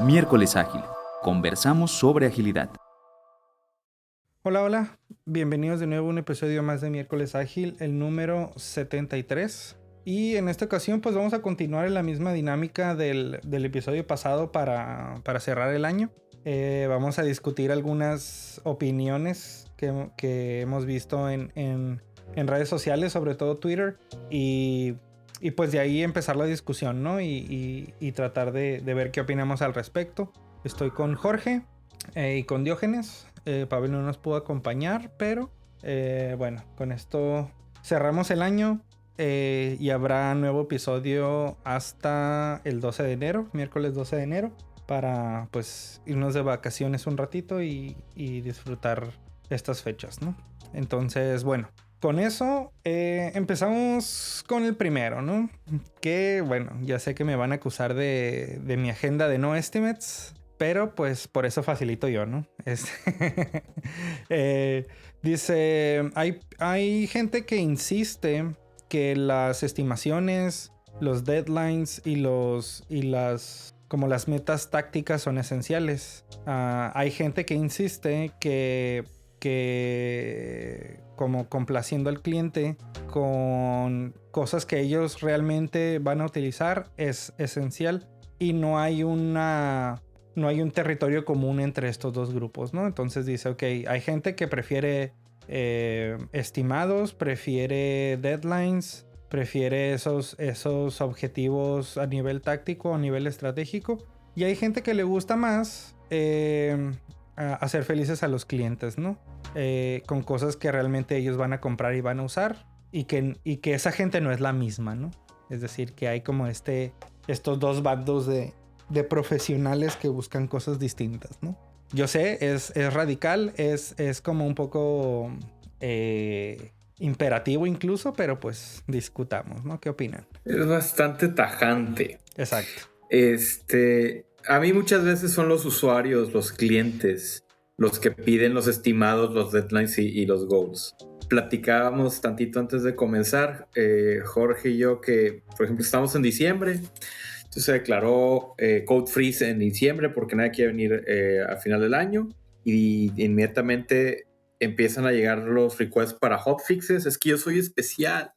Miércoles Ágil. Conversamos sobre agilidad. Hola, hola. Bienvenidos de nuevo a un episodio más de Miércoles Ágil, el número 73. Y en esta ocasión pues vamos a continuar en la misma dinámica del episodio pasado para cerrar el año. Vamos a discutir algunas opiniones que hemos visto en redes sociales, sobre todo Twitter. Y pues de ahí empezar la discusión, ¿no? Y tratar de ver qué opinamos al respecto. Estoy con Jorge y con Diógenes. Pavel no nos pudo acompañar, pero bueno, con esto cerramos el año y habrá nuevo episodio hasta el 12 de enero, miércoles 12 de enero, para pues irnos de vacaciones un ratito y disfrutar estas fechas, ¿no? Entonces, bueno, con eso empezamos con el primero, ¿no? Que bueno, ya sé que me van a acusar de mi agenda de no estimates, pero pues por eso facilito yo, ¿no? Dice, hay gente que insiste que las estimaciones, los deadlines y como las metas tácticas son esenciales. Hay gente que insiste que como complaciendo al cliente con cosas que ellos realmente van a utilizar es esencial, y no hay un territorio común entre estos dos grupos, ¿no? Entonces dice, ok, hay gente que prefiere estimados, prefiere deadlines, prefiere esos objetivos a nivel táctico, a nivel estratégico, y hay gente que le gusta más hacer felices a los clientes, ¿no? Con cosas que realmente ellos van a comprar y van a usar, y que esa gente no es la misma, ¿no? Es decir, que hay como estos dos bandos de profesionales que buscan cosas distintas, ¿no? Yo sé, es radical, es como un poco imperativo incluso, pero pues discutamos, ¿no? ¿Qué opinan? Es bastante tajante. Exacto. A mí muchas veces son los usuarios, los clientes, los que piden los estimados, los deadlines y los goals. Platicábamos tantito antes de comenzar, Jorge y yo, que por ejemplo estamos en diciembre. Entonces se declaró Code Freeze en diciembre porque nadie quiere venir al final del año, y inmediatamente empiezan a llegar los requests para hotfixes. Es que yo soy especial.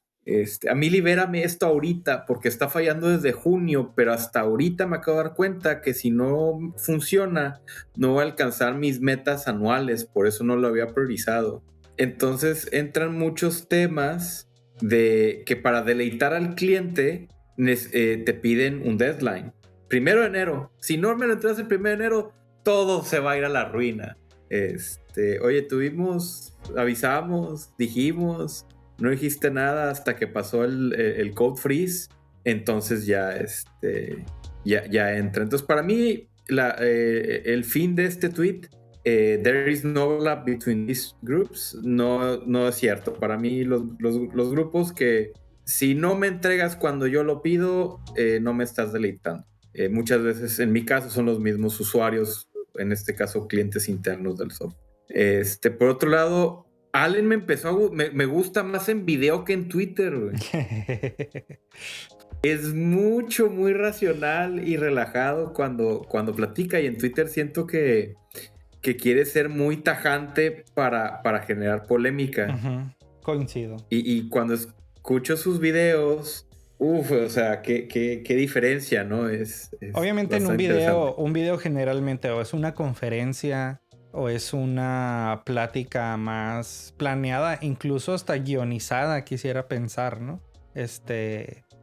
A mí libérame esto ahorita porque está fallando desde junio, pero hasta ahorita me acabo de dar cuenta que si no funciona no voy a alcanzar mis metas anuales, por eso no lo había priorizado. Entonces entran muchos temas de que para deleitar al cliente te piden un deadline. 1 de enero. Si no me lo entregas el 1 de enero, todo se va a ir a la ruina. Oye, avisamos, dijimos, no dijiste nada hasta que pasó el code freeze. Entonces ya entra. Entonces para mí el fin de este tweet, there is no overlap between these groups, no es cierto. Para mí los grupos que si no me entregas cuando yo lo pido, no me estás deleitando. Muchas veces, en mi caso, son los mismos usuarios, en este caso, clientes internos del software. Por otro lado, Allen me gusta más en video que en Twitter, güey. Es muy racional y relajado cuando platica, y en Twitter siento que quiere ser muy tajante para generar polémica. Uh-huh. Coincido. Y cuando escucho sus videos, o sea, qué diferencia, ¿no? Obviamente en un video generalmente o es una conferencia o es una plática más planeada, incluso hasta guionizada, quisiera pensar, ¿no?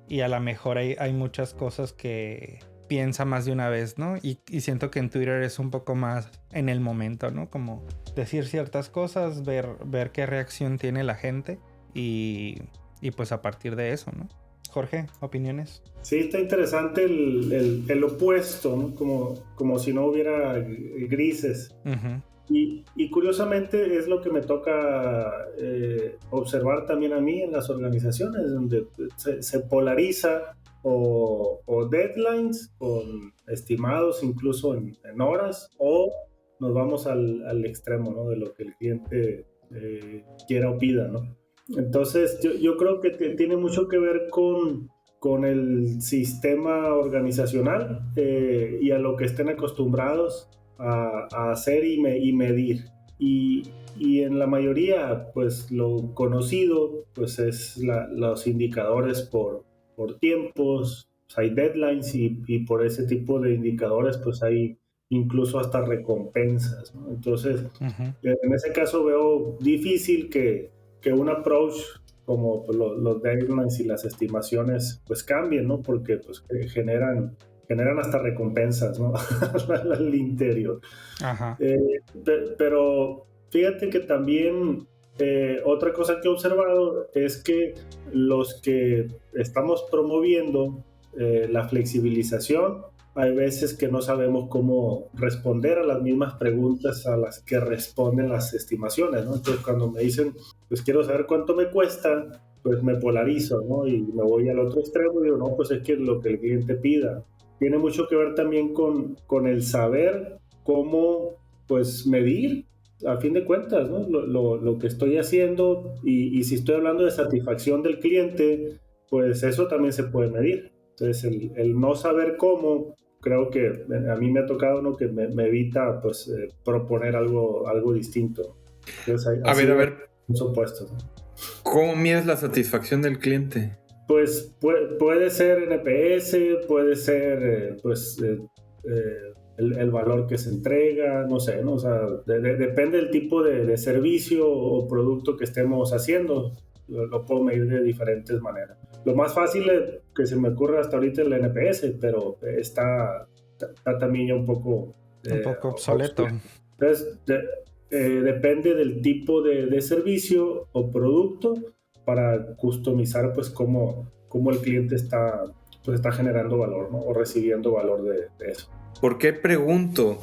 Y a lo mejor hay muchas cosas que piensa más de una vez, ¿no? Y siento que en Twitter es un poco más en el momento, ¿no? Como decir ciertas cosas, ver qué reacción tiene la gente y pues a partir de eso, ¿no? Jorge, ¿opiniones? Sí, está interesante el opuesto, ¿no? Como si no hubiera grises. Uh-huh. Y curiosamente es lo que me toca observar también a mí en las organizaciones, donde se polariza o deadlines con estimados incluso en horas, o nos vamos al extremo, ¿no? De lo que el cliente quiera o pida, ¿no? Entonces yo creo que tiene mucho que ver con con el sistema organizacional y a lo que estén acostumbrados a hacer y medir. Y en la mayoría, pues lo conocido, pues es los indicadores por tiempos, pues, hay deadlines y por ese tipo de indicadores, pues hay incluso hasta recompensas, ¿no? Entonces, en ese caso veo difícil que un approach como pues, los deadlines y las estimaciones pues cambien, ¿no? Porque pues generan hasta recompensas, ¿no? Al interior. Ajá. Pero fíjate que también otra cosa que he observado es que los que estamos promoviendo la flexibilización, hay veces que no sabemos cómo responder a las mismas preguntas a las que responden las estimaciones, ¿no? Entonces cuando me dicen, pues quiero saber cuánto me cuesta, pues me polarizo, ¿no? Y me voy al otro extremo y digo, no, pues es que lo que el cliente pida. Tiene mucho que ver también con el saber cómo, pues, medir, a fin de cuentas, ¿no? Lo que estoy haciendo y si estoy hablando de satisfacción del cliente, pues eso también se puede medir. Entonces, el no saber cómo, creo que a mí me ha tocado, ¿no? Que me evita, pues, proponer algo distinto. Entonces, a ver. Supuestos, ¿no? ¿Cómo mides la satisfacción del cliente? Pues puede ser NPS, puede ser, el valor que se entrega, no sé, ¿no? O sea, depende del tipo de servicio o producto que estemos haciendo. Lo puedo medir de diferentes maneras. Lo más fácil que se me ocurre hasta ahorita es el NPS, pero está también ya un poco obsoleto. Entonces, depende del tipo de servicio o producto para customizar pues cómo el cliente está generando valor, ¿no? O recibiendo valor de eso. ¿Por qué pregunto?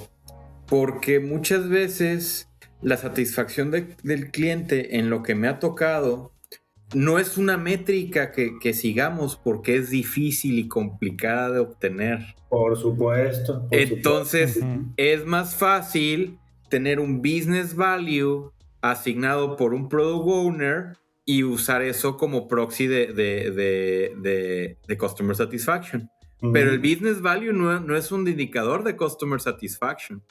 Porque muchas veces la satisfacción del cliente en lo que me ha tocado no es una métrica que sigamos porque es difícil y complicada de obtener. Por supuesto. Entonces, es más fácil tener un business value asignado por un product owner y usar eso como proxy de customer satisfaction. Pero el business value no es un indicador de customer satisfaction.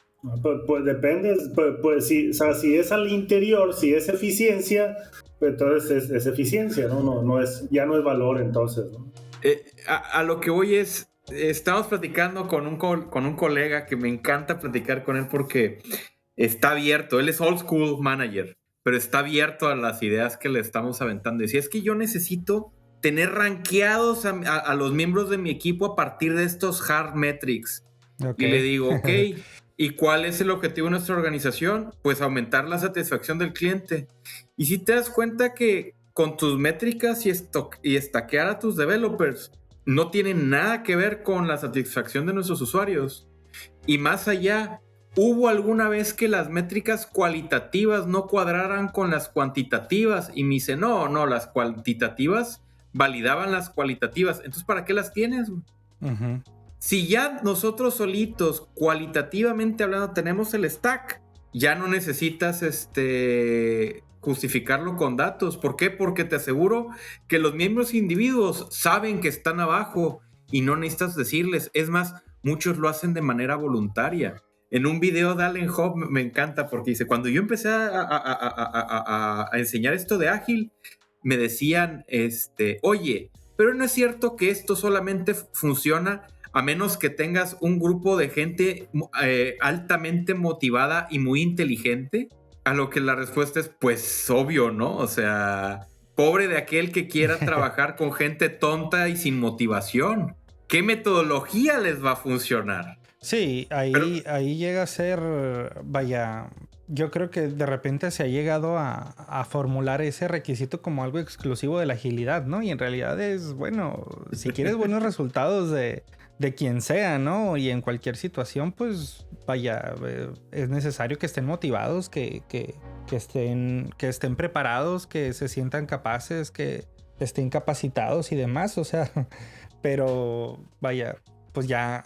Pues depende, pues si, o sea, si es al interior, si es eficiencia, pues entonces es eficiencia, ¿no? Ya no es valor entonces, ¿no? A lo que voy es, estamos platicando con un colega que me encanta platicar con él porque está abierto, él es old school manager, pero está abierto a las ideas que le estamos aventando. Y si es que yo necesito tener rankeados a los miembros de mi equipo a partir de estos hard metrics. Okay. Y le digo, ok, ¿y cuál es el objetivo de nuestra organización? Pues aumentar la satisfacción del cliente. Y si te das cuenta que con tus métricas y stackear a tus developers no tiene nada que ver con la satisfacción de nuestros usuarios. Y más allá, ¿hubo alguna vez que las métricas cualitativas no cuadraran con las cuantitativas? Y me dice, no, las cuantitativas validaban las cualitativas. Entonces, ¿para qué las tienes? Uh-huh. Si ya nosotros solitos, cualitativamente hablando, tenemos el stack, ya no necesitas justificarlo con datos. ¿Por qué? Porque te aseguro que los miembros individuos saben que están abajo y no necesitas decirles. Es más, muchos lo hacen de manera voluntaria. En un video de Allen Hobb me encanta porque dice, cuando yo empecé a enseñar esto de ágil, me decían, oye, pero no es cierto que esto solamente funciona a menos que tengas un grupo de gente altamente motivada y muy inteligente. A lo que la respuesta es, pues, obvio, ¿no? O sea, pobre de aquel que quiera trabajar con gente tonta y sin motivación. ¿Qué metodología les va a funcionar? Sí, ahí llega a ser, vaya, yo creo que de repente se ha llegado a formular ese requisito como algo exclusivo de la agilidad, ¿no? Y en realidad es, bueno, si quieres buenos resultados de quien sea, ¿no? Y en cualquier situación, pues, vaya, es necesario que estén motivados, que estén preparados, que se sientan capaces, que estén capacitados y demás, o sea, pero, vaya, pues ya...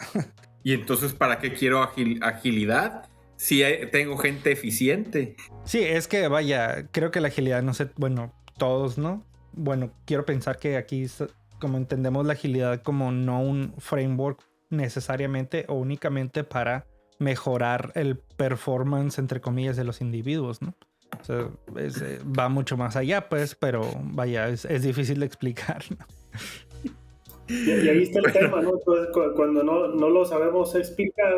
¿Y entonces para qué quiero agilidad? Si tengo gente eficiente. Sí, es que vaya, creo que la agilidad, no sé, bueno, todos, ¿no? Bueno, quiero pensar que aquí como entendemos la agilidad como no un framework necesariamente o únicamente para mejorar el performance, entre comillas, de los individuos, ¿no? O sea, va mucho más allá, pues, pero vaya, es difícil de explicar, ¿no? Y ahí está el tema, ¿no? Entonces, cuando no lo sabemos explicar,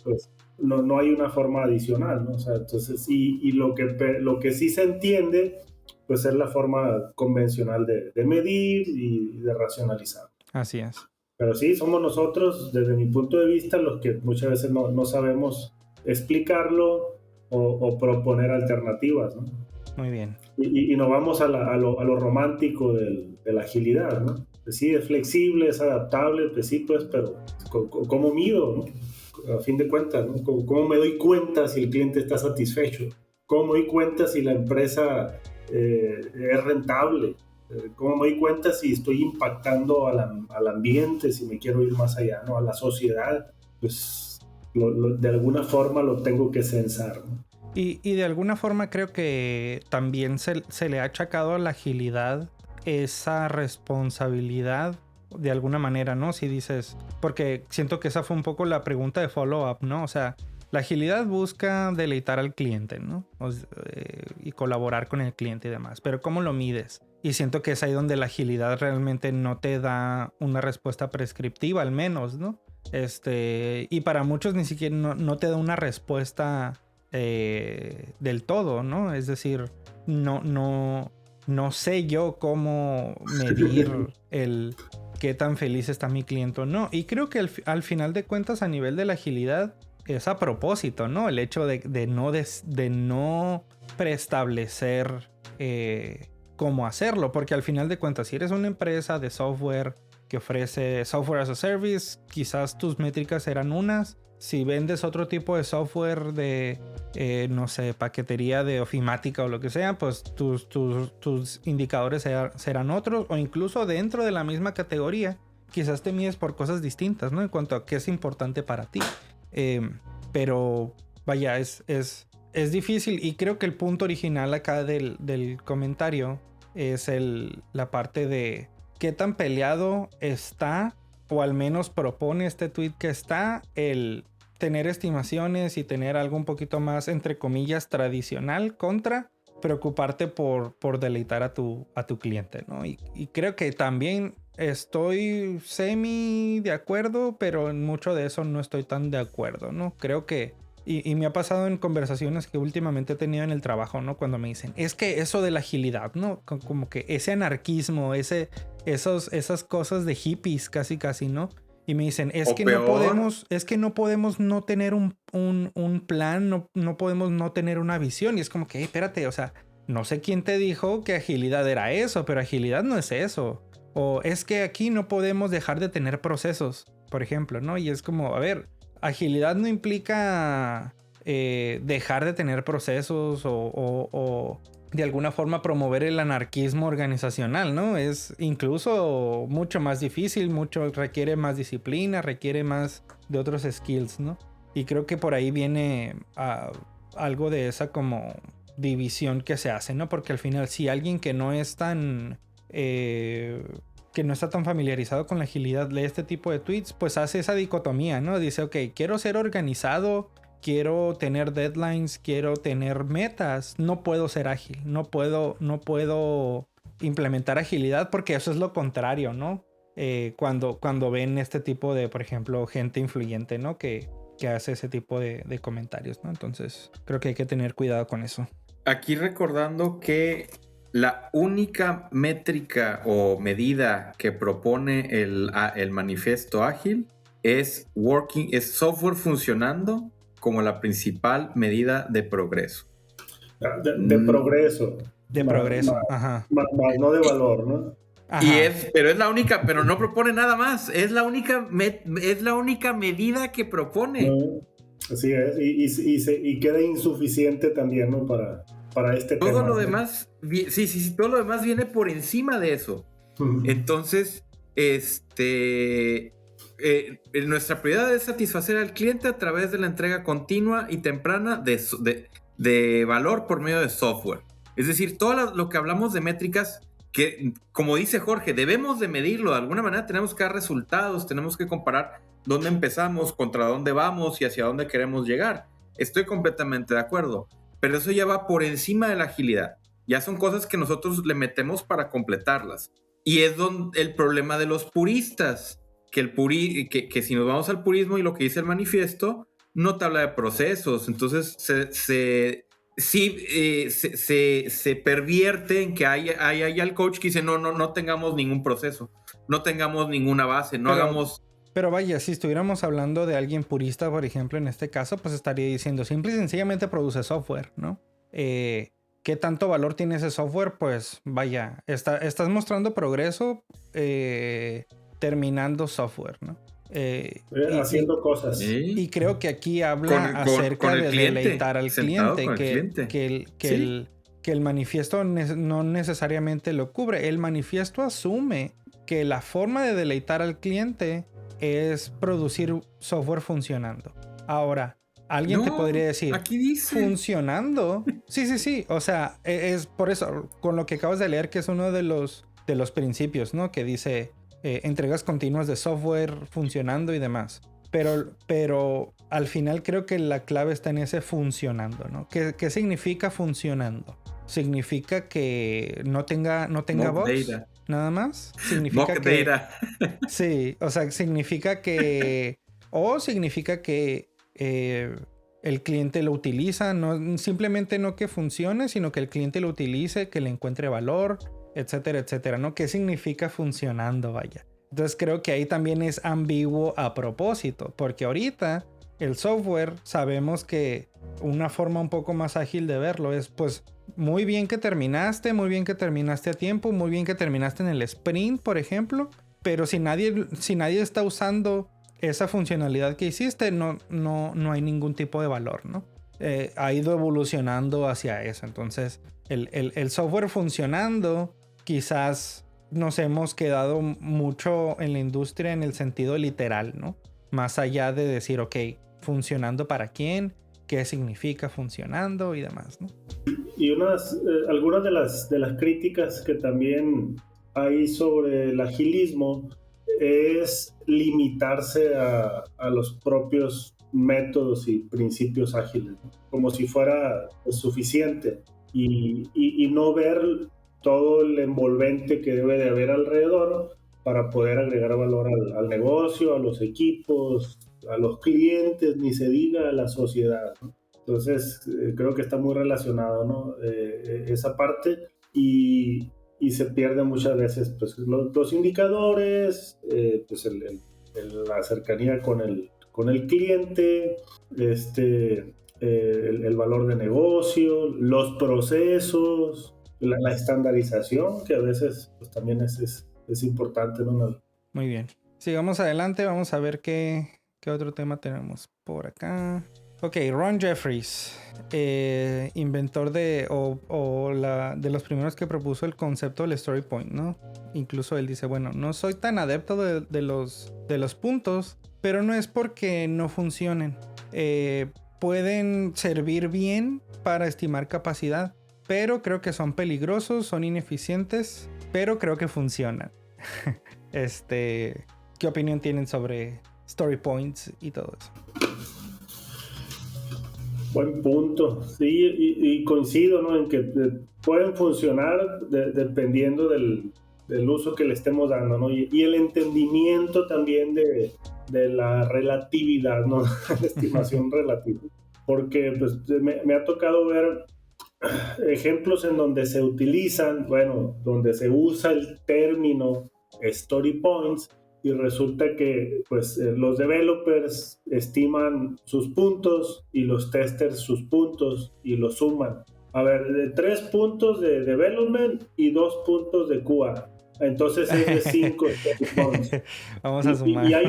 pues no hay una forma adicional, ¿no? O sea, entonces, y lo que sí se entiende, pues es la forma convencional de medir y de racionalizar. Así es. Pero sí, somos nosotros, desde mi punto de vista, los que muchas veces no sabemos explicarlo o proponer alternativas, ¿no? Muy bien. Y nos vamos a lo romántico de la agilidad, ¿no? Pues sí, es flexible, es adaptable, pues sí, pues, pero ¿cómo mido, no? A fin de cuentas, ¿no? ¿Cómo me doy cuenta si el cliente está satisfecho? ¿Cómo me doy cuenta si la empresa es rentable? ¿Cómo me doy cuenta si estoy impactando al ambiente, si me quiero ir más allá, ¿no? A la sociedad? Pues de alguna forma lo tengo que censar, ¿no? Y de alguna forma creo que también se le ha achacado a la agilidad esa responsabilidad de alguna manera, ¿no? Si dices, porque siento que esa fue un poco la pregunta de follow-up, ¿no? O sea, la agilidad busca deleitar al cliente, ¿no? Y colaborar con el cliente y demás, pero ¿cómo lo mides? Y siento que es ahí donde la agilidad realmente no te da una respuesta prescriptiva, al menos, ¿no? Y para muchos ni siquiera no te da una respuesta del todo, ¿no? Es decir, no sé yo cómo medir el qué tan feliz está mi cliente o no. Y creo que al final de cuentas, a nivel de la agilidad, es a propósito, ¿no? El hecho de no preestablecer cómo hacerlo, porque al final de cuentas, si eres una empresa de software que ofrece software as a service, quizás tus métricas serán unas. Si vendes otro tipo de software de, no sé, paquetería de ofimática o lo que sea, pues tus indicadores serán otros, o incluso dentro de la misma categoría, quizás te mides por cosas distintas, ¿no? En cuanto a qué es importante para ti. Pero vaya, es difícil, y creo que el punto original acá del comentario es la parte de qué tan peleado está, o al menos propone este tweet que está, el tener estimaciones y tener algo un poquito más, entre comillas, tradicional contra preocuparte por deleitar a tu cliente, ¿no? Y creo que también estoy semi de acuerdo, pero en mucho de eso no estoy tan de acuerdo, ¿no? Creo que y me ha pasado en conversaciones que últimamente he tenido en el trabajo, ¿no? Cuando me dicen, es que eso de la agilidad, ¿no? Como que ese anarquismo, esas cosas de hippies casi, ¿no? Y me dicen, es que no podemos no tener un plan, no podemos no tener una visión. Y es como que, espérate, o sea, no sé quién te dijo que agilidad era eso, pero agilidad no es eso. O es que aquí no podemos dejar de tener procesos, por ejemplo, ¿no? Y es como, a ver, agilidad no implica dejar de tener procesos o de alguna forma promover el anarquismo organizacional, ¿no? Es incluso mucho más difícil, requiere más disciplina, requiere más de otros skills, ¿no? Y creo que por ahí viene algo de esa como división que se hace, ¿no? Porque al final, si alguien que no es tan que no está tan familiarizado con la agilidad lee este tipo de tweets, pues hace esa dicotomía, ¿no? Dice, ok, quiero ser organizado, quiero tener deadlines, quiero tener metas, no puedo ser ágil, no puedo implementar agilidad porque eso es lo contrario, ¿no? Cuando ven este tipo de, por ejemplo, gente influyente, ¿no? Que hace ese tipo de comentarios, ¿no? Entonces creo que hay que tener cuidado con eso. Aquí recordando que la única métrica o medida que propone el manifiesto ágil es software funcionando como la principal medida de progreso. De progreso. De progreso, ajá. No de valor, ¿no? Ajá. Pero es la única, pero no propone nada más. Es la única medida que propone. No, así es. Y queda insuficiente también, ¿no? Para este todo tema. Lo demás, sí, todo lo demás viene por encima de eso. Entonces, nuestra prioridad es satisfacer al cliente a través de la entrega continua y temprana de valor por medio de software. Es decir, todo lo que hablamos de métricas que, como dice Jorge, debemos de medirlo. De alguna manera tenemos que dar resultados, tenemos que comparar dónde empezamos, contra dónde vamos y hacia dónde queremos llegar. Estoy completamente de acuerdo, pero eso ya va por encima de la agilidad. Ya son cosas que nosotros le metemos para completarlas. Y es donde el problema de los puristas, que si nos vamos al purismo y lo que dice el manifiesto, no te habla de procesos. Entonces se pervierte en que hay al coach que dice no tengamos ningún proceso, no tengamos ninguna base, no hagamos... Pero vaya, si estuviéramos hablando de alguien purista, por ejemplo, en este caso, pues estaría diciendo simple y sencillamente produce software, ¿no? ¿Qué tanto valor tiene ese software? Pues vaya, estás mostrando progreso terminando software, ¿no? Haciendo cosas. Y creo que aquí habla acerca de deleitar al cliente, que el manifiesto no necesariamente lo cubre. El manifiesto asume que la forma de deleitar al cliente es producir software funcionando. Ahora, alguien te podría decir, aquí dice funcionando. Sí. O sea, es por eso, con lo que acabas de leer, que es uno de los principios, ¿no? Que dice entregas continuas de software funcionando y demás. Pero al final creo que la clave está en ese funcionando, ¿no? ¿Qué significa funcionando? ¿Significa que no tenga bugs? Nada más. Significa que... data. Sí, o sea, significa que... O significa que el cliente lo utiliza, simplemente no que funcione, sino que el cliente lo utilice, que le encuentre valor, etcétera, etcétera, ¿no? ¿Qué significa funcionando? Vaya. Entonces creo que ahí también es ambiguo a propósito, porque ahorita el software sabemos que una forma un poco más ágil de verlo es pues muy bien que terminaste a tiempo, muy bien que terminaste en el sprint, por ejemplo, pero si nadie está usando esa funcionalidad que hiciste, no hay ningún tipo de valor, ¿no? Ha ido evolucionando hacia eso. Entonces el software funcionando, quizás nos hemos quedado mucho en la industria en el sentido literal, ¿no? Más allá de decir, ok, funcionando para quién, qué significa funcionando y demás, ¿no? Y algunas de las críticas que también hay sobre el agilismo es limitarse a los propios métodos y principios ágiles, ¿no? Como si fuera suficiente y no ver todo el envolvente que debe de haber alrededor para poder agregar valor al negocio, a los equipos, a los clientes, ni se diga a la sociedad, ¿no? Entonces creo que está muy relacionado, ¿no? Esa parte y se pierde muchas veces pues, los indicadores, pues la cercanía con el cliente, el valor de negocio, los procesos, la estandarización, que a veces pues, también es importante, ¿no? Muy bien. Sigamos adelante, vamos a ver qué otro tema tenemos por acá. Ok, Ron Jeffries, inventor de los primeros que propuso el concepto del story point, ¿no? Incluso él dice, bueno, no soy tan adepto de los puntos, pero no es porque no funcionen. Pueden servir bien para estimar capacidad, pero creo que son peligrosos, son ineficientes, pero creo que funcionan. ¿Qué opinión tienen sobre story points y todo eso? Buen punto, sí, y coincido, ¿no? En que pueden funcionar dependiendo del uso que le estemos dando, ¿no? Y el entendimiento también de la relatividad, ¿no? La estimación relativa. Porque pues, me ha tocado ver ejemplos en donde se utilizan, donde se usa el término story points, y resulta que pues los developers estiman sus puntos y los testers sus puntos y los suman. A ver, de 3 puntos de development y 2 puntos de QA. Entonces es de 5 points. Vamos a sumar. Y hay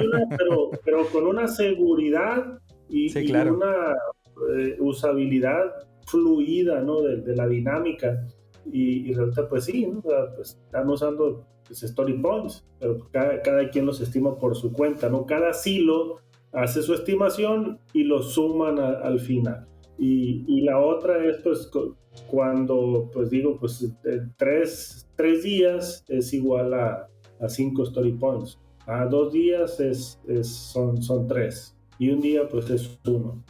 pero con una seguridad y, sí, claro. y una usabilidad fluida, ¿no? de la dinámica. Y resulta, pues sí, ¿no? O sea, pues, están usando pues, story points, pero cada quien los estima por su cuenta, ¿no? Cada silo hace su estimación y lo suman al final. Y la otra es, pues, cuando, pues digo, pues 3 días es igual a 5 story points. A 2 días son 3. Y un día, pues, es 1.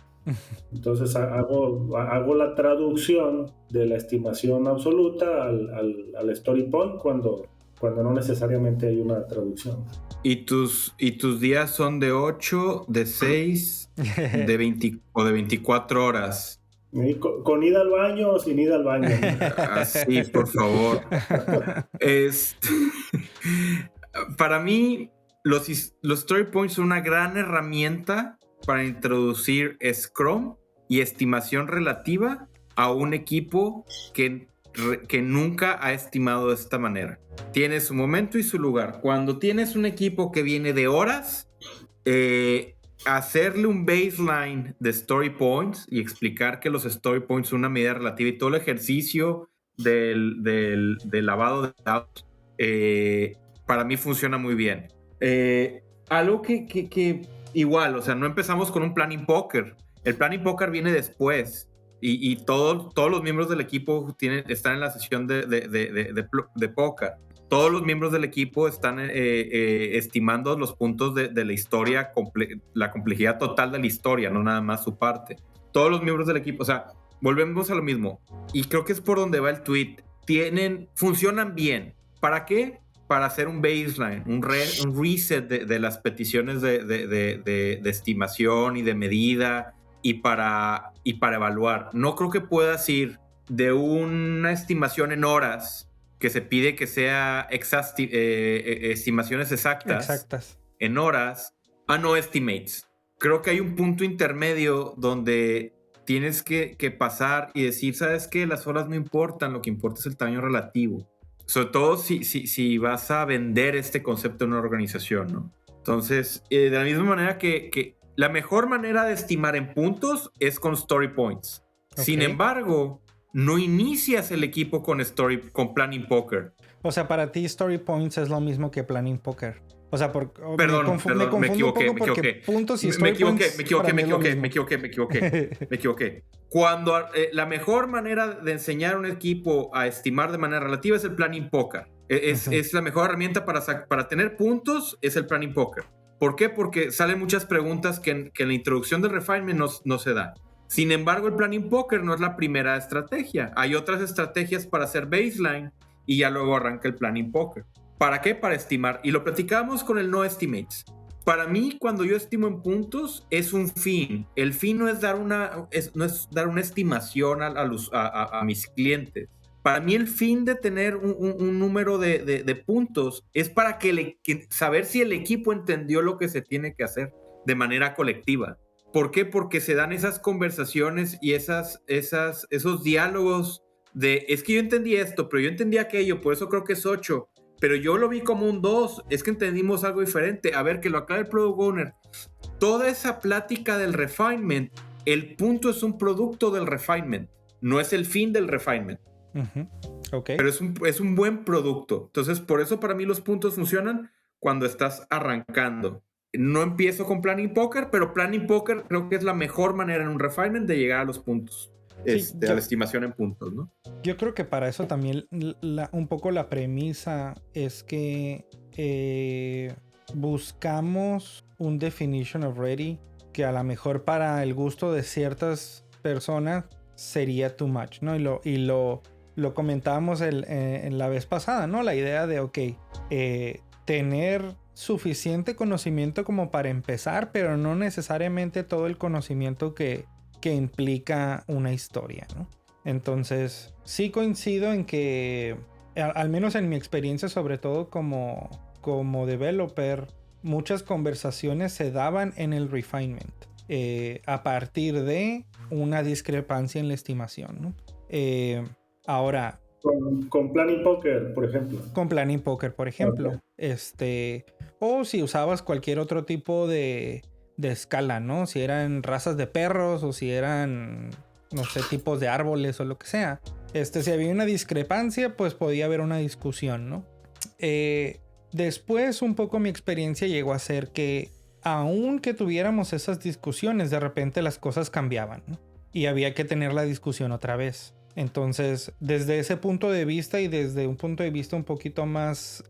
Entonces hago la traducción de la estimación absoluta al story point cuando no necesariamente hay una traducción. ¿Y tus días son de 8, de 6, de 20 o de 24 horas? ¿Con ida al baño o sin ida al baño? Así, por favor. Para mí, los story points son una gran herramienta para introducir Scrum y estimación relativa a un equipo que nunca ha estimado de esta manera. Tiene su momento y su lugar. Cuando tienes un equipo que viene de horas, hacerle un baseline de story points y explicar que los story points son una medida relativa y todo el ejercicio del lavado de datos, para mí funciona muy bien. Algo que igual, o sea, no empezamos con un planning poker. El planning poker viene después. Y todos los miembros del equipo están en la sesión de póker. Todos los miembros del equipo están estimando los puntos de la historia, la complejidad total de la historia, no nada más su parte. Todos los miembros del equipo, o sea, volvemos a lo mismo. Y creo que es por donde va el tweet. Funcionan bien. ¿Para qué? Para hacer un baseline, un reset de las peticiones de estimación y de medida y para evaluar. No creo que puedas ir de una estimación en horas que se pide que sea estimaciones exactas en horas a no estimates. Creo que hay un punto intermedio donde tienes que pasar y decir, ¿sabes qué? Las horas no importan, lo que importa es el tamaño relativo. Sobre todo si vas a vender este concepto en una organización, ¿no? Entonces, de la misma manera que la mejor manera de estimar en puntos es con story points. Okay. Sin embargo, no inicias el equipo con planning poker. O sea, para ti story points es lo mismo que planning poker. O sea, perdón, me equivoqué. Puntos y story points. Me equivoqué. Cuando la mejor manera de enseñar a un equipo a estimar de manera relativa es el planning poker. Es la mejor herramienta para tener puntos, es el planning poker. ¿Por qué? Porque salen muchas preguntas que en la introducción del refinement no se da. Sin embargo, el planning poker no es la primera estrategia. Hay otras estrategias para hacer baseline y ya luego arranca el planning poker. ¿Para qué? Para estimar. Y lo platicábamos con el no estimates. Para mí, cuando yo estimo en puntos, es un fin. El fin no es dar una estimación a mis clientes. Para mí, el fin de tener un número de puntos es para saber si el equipo entendió lo que se tiene que hacer de manera colectiva. ¿Por qué? Porque se dan esas conversaciones y esos diálogos de, es que yo entendí esto, pero yo entendí aquello, por eso creo que es 8. Pero yo lo vi como un 2, es que entendimos algo diferente. A ver, que lo aclare el Product Owner. Toda esa plática del refinement, el punto es un producto del refinement, no es el fin del refinement. Okay. Pero es un buen producto. Entonces, por eso para mí los puntos funcionan cuando estás arrancando. No empiezo con planning poker, pero planning poker creo que es la mejor manera en un refinement de llegar a los puntos. A la estimación en puntos, ¿no? Yo creo que para eso también un poco la premisa es que buscamos un definition of ready que a lo mejor para el gusto de ciertas personas sería too much, ¿no? Y lo comentábamos en la vez pasada, ¿no? La idea de, tener suficiente conocimiento como para empezar, pero no necesariamente todo el conocimiento que implica una historia, ¿no? Entonces, sí coincido en que, al menos en mi experiencia, sobre todo como developer, muchas conversaciones se daban en el refinement, a partir de una discrepancia en la estimación, ¿no? Ahora... Con planning poker, por ejemplo. Con planning poker, por ejemplo. Okay. O si usabas cualquier otro tipo de escala, ¿no? Si eran razas de perros o si eran, no sé, tipos de árboles o lo que sea. Si había una discrepancia, pues podía haber una discusión, ¿no? Después, un poco mi experiencia llegó a ser que, aun que tuviéramos esas discusiones, de repente las cosas cambiaban, ¿no? y había que tener la discusión otra vez. Entonces, desde ese punto de vista y desde un punto de vista un poquito más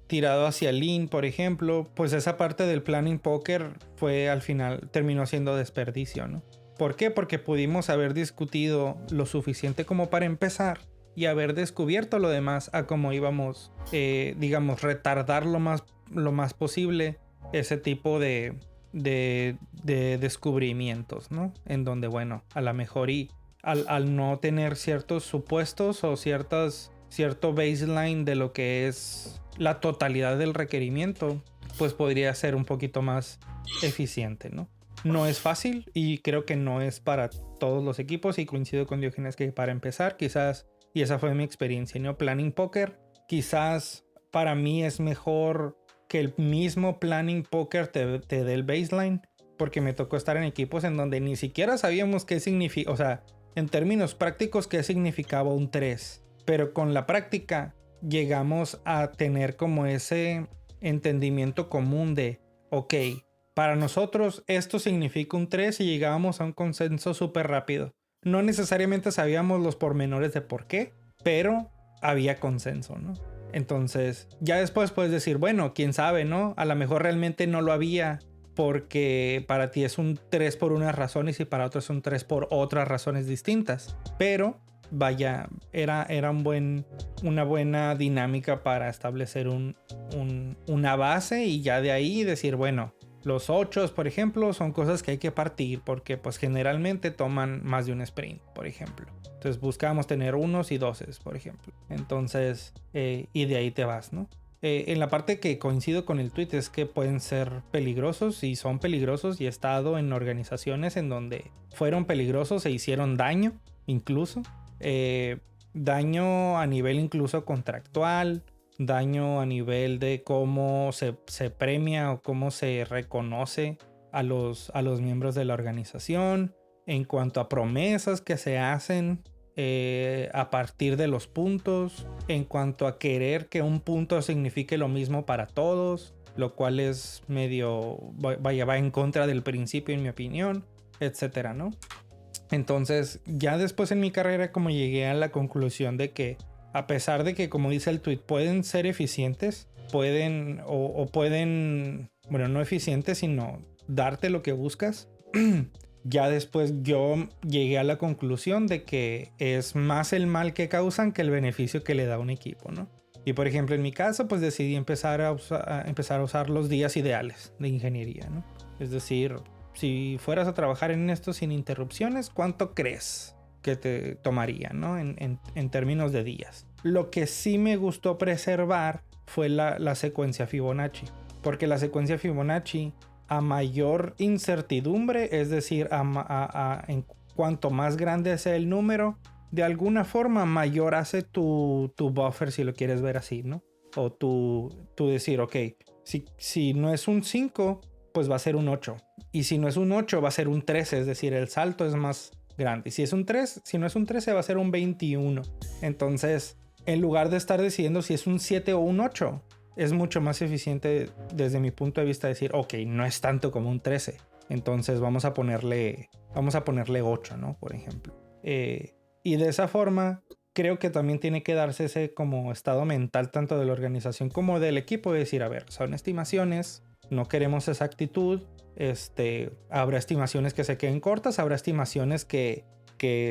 tirado hacia Lean, por ejemplo, pues esa parte del planning poker fue al final, terminó siendo desperdicio, ¿no? ¿Por qué? Porque pudimos haber discutido lo suficiente como para empezar y haber descubierto lo demás a cómo íbamos, digamos, retardar lo más posible ese tipo de descubrimientos, ¿no? En donde, bueno, a lo mejor al no tener ciertos supuestos o cierto baseline de lo que es la totalidad del requerimiento, pues podría ser un poquito más eficiente, ¿no? No es fácil y creo que no es para todos los equipos, y coincido con Diógenes que para empezar quizás, y esa fue mi experiencia, ¿no? Planning poker, quizás para mí es mejor que el mismo planning poker te dé el baseline, porque me tocó estar en equipos en donde ni siquiera sabíamos qué significa, o sea, en términos prácticos qué significaba un 3, pero con la práctica llegamos a tener como ese entendimiento común de, ok, para nosotros esto significa un 3 y llegábamos a un consenso súper rápido. No necesariamente sabíamos los pormenores de por qué, pero había consenso, ¿no? Entonces, ya después puedes decir, bueno, quién sabe, ¿no? A lo mejor realmente no lo había porque para ti es un 3 por unas razones y para otros es un 3 por otras razones distintas. Pero, vaya, era una buena dinámica para establecer una base y ya de ahí decir, bueno, los 8, por ejemplo, son cosas que hay que partir porque pues generalmente toman más de un sprint, por ejemplo. Entonces buscamos tener 1 y 2, por ejemplo. Entonces, y de ahí te vas, ¿no? En la parte que coincido con el tweet es que pueden ser peligrosos y son peligrosos, y he estado en organizaciones en donde fueron peligrosos e hicieron daño, incluso. Daño a nivel incluso contractual, daño a nivel de cómo se premia o cómo se reconoce a los miembros de la organización, en cuanto a promesas que se hacen a partir de los puntos, en cuanto a querer que un punto signifique lo mismo para todos, lo cual es medio, va en contra del principio en mi opinión, etcétera, ¿no? Entonces, ya después en mi carrera como llegué a la conclusión de que a pesar de que, como dice el tweet, pueden ser eficientes, pueden, bueno, no eficientes, sino darte lo que buscas. Ya después yo llegué a la conclusión de que es más el mal que causan que el beneficio que le da un equipo, ¿no? Y por ejemplo, en mi caso, pues decidí empezar a usar los días ideales de ingeniería, ¿no? Es decir, si fueras a trabajar en esto sin interrupciones, ¿cuánto crees que te tomaría, ¿no? En términos de días. Lo que sí me gustó preservar fue la secuencia Fibonacci, porque la secuencia Fibonacci, a mayor incertidumbre, es decir, en cuanto más grande sea el número, de alguna forma mayor hace tu buffer, si lo quieres ver así, ¿no? O tu decir, ok, si no es un 5, pues va a ser un 8. Y si no es un 8, va a ser un 13, es decir, el salto es más grande. Y si no es un 13, va a ser un 21. Entonces, en lugar de estar decidiendo si es un 7 o un 8, es mucho más eficiente desde mi punto de vista decir, ok, no es tanto como un 13. Entonces vamos a ponerle 8, ¿no? Por ejemplo. Y de esa forma, creo que también tiene que darse ese como estado mental tanto de la organización como del equipo de decir, a ver, son estimaciones, no queremos exactitud. Habrá estimaciones que se queden cortas, habrá estimaciones que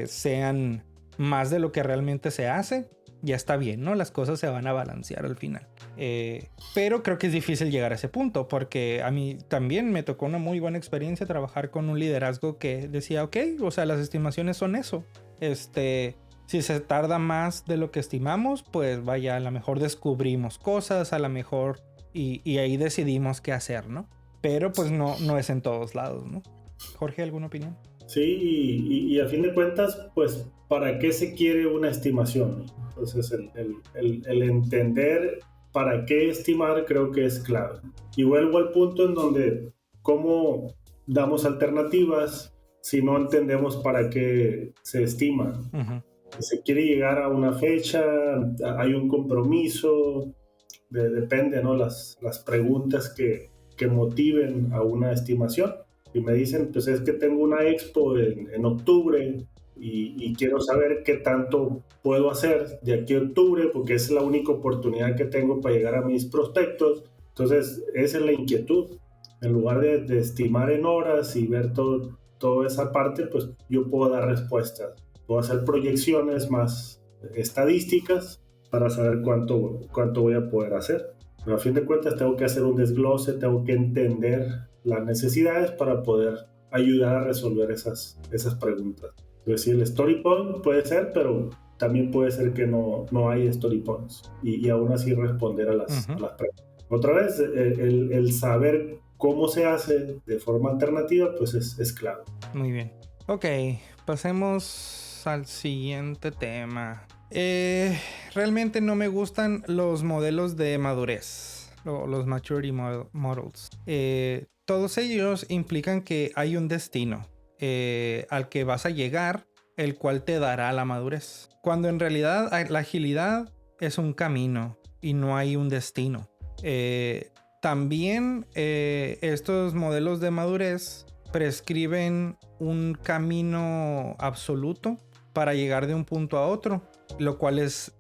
sean más de lo que realmente se hace. Ya está bien, ¿no? Las cosas se van a balancear al final. Pero creo que es difícil llegar a ese punto, porque a mí también me tocó una muy buena experiencia trabajar con un liderazgo que decía, ok, o sea, las estimaciones son eso. Si se tarda más de lo que estimamos, pues vaya, a lo mejor descubrimos cosas, a lo mejor, y ahí decidimos qué hacer, ¿no? Pero pues no es en todos lados, ¿no? Jorge, ¿alguna opinión? Sí, y a fin de cuentas, pues, ¿para qué se quiere una estimación? Entonces, el entender para qué estimar creo que es clave. Y vuelvo al punto en donde, ¿cómo damos alternativas si no entendemos para qué se estima? Uh-huh. Se quiere llegar a una fecha, hay un compromiso, depende, ¿no? Las preguntas que motiven a una estimación. y me dicen, pues es que tengo una expo en octubre y quiero saber qué tanto puedo hacer de aquí a octubre, porque es la única oportunidad que tengo para llegar a mis prospectos. Entonces, esa es la inquietud. En lugar de estimar en horas y ver toda esa parte, pues yo puedo dar respuestas. Puedo hacer proyecciones más estadísticas para saber cuánto voy a poder hacer. Pero a fin de cuentas tengo que hacer un desglose, tengo que entender las necesidades para poder ayudar a resolver esas preguntas. Es decir, el story point puede ser, pero también puede ser que no hay story points y aún así responder a las preguntas. Otra vez, el saber cómo se hace de forma alternativa, pues es clave. Muy bien. Ok, pasemos al siguiente tema. Realmente no me gustan los modelos de madurez, los maturity models. Todos ellos implican que hay un destino al que vas a llegar, el cual te dará la madurez. Cuando en realidad la agilidad es un camino y no hay un destino. También estos modelos de madurez prescriben un camino absoluto para llegar de un punto a otro, lo cual es